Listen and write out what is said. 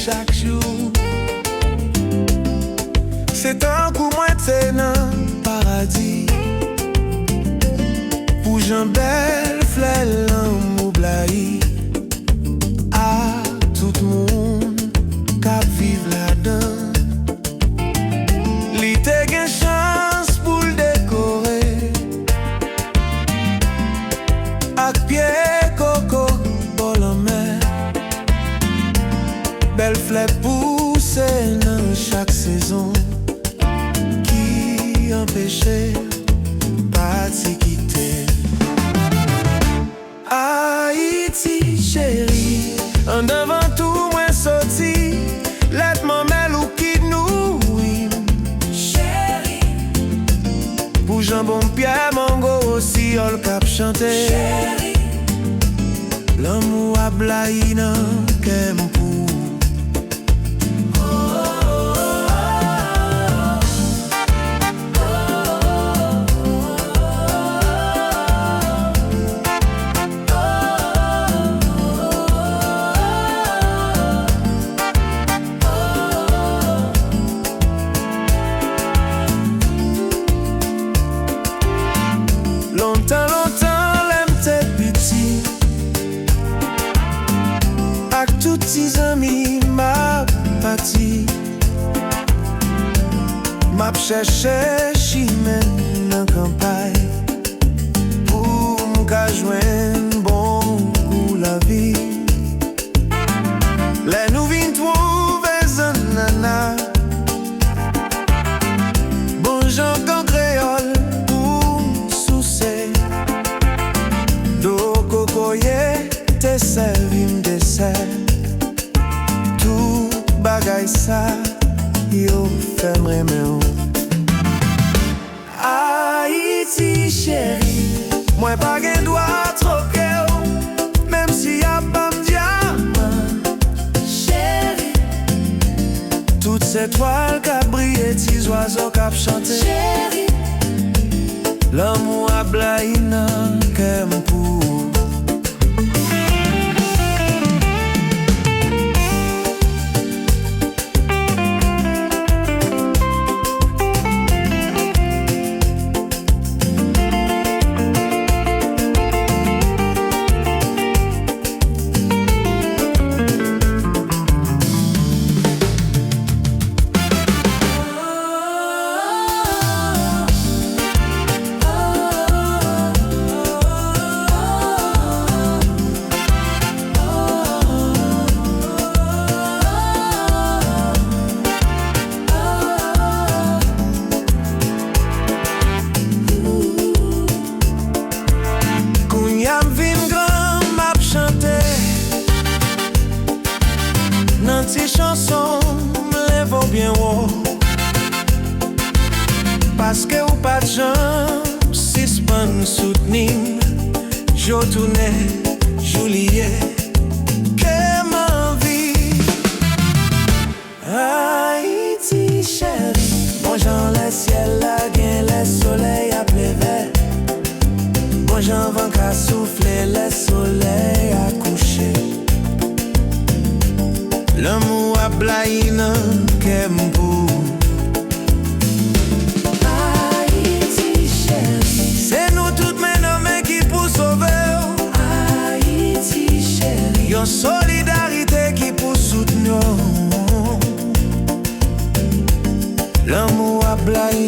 chaque jour. C'est un coup moins dans paradis. Pour Jean belle fleur l'amour blahi. À tout le monde qui vive là-dedans. Li te gen chance pour le décorer. Ak pied coco pour la mer. Belle fleur pousse dans chaque saison. Qui empêchait pas de quitter. Haïti chérie, en devant tout moins sorti. Laisse-moi mêle ou qui nous chérie. Pour jambon Pierre Mongo aussi on le cap chanter. Chérie, l'amour a blahi nan kem pou. Longtemps, l'aime t'es petit. Ak tous tes amis m'a parti. M'a cherché chimène dans campagne. Pour m'ka joindre bon pour la vie. Les nous vin trouver zanana. Bon gens qu'en créole. Te servim dessert. Tout bagay sa yo fèm reme ou. Haïti chérie, moi pa gen doit troke ou. Même si y'a pas diamant. Chérie, toutes ces toiles qu'a brillé, tes oiseaux qu'a chanté. Chérie, l'amour a blahi nan kem pou. Ces chansons me vont bien haut. Parce que ou pas de gens suspend soutenir. Je tourne, j'oubliais que ma vie. Haïti chérie, bon j'en le ciel la gain, le soleil a pleuvé. Bon j'en vent qu'à souffler, le soleil a couché. L'amour a blahi nan kem pou. Haïti chérie, c'est nous toutes mes nommés qui pour sauver. Haïti chérie, Yon solidarité qui pour soutenir. L'amour a blahi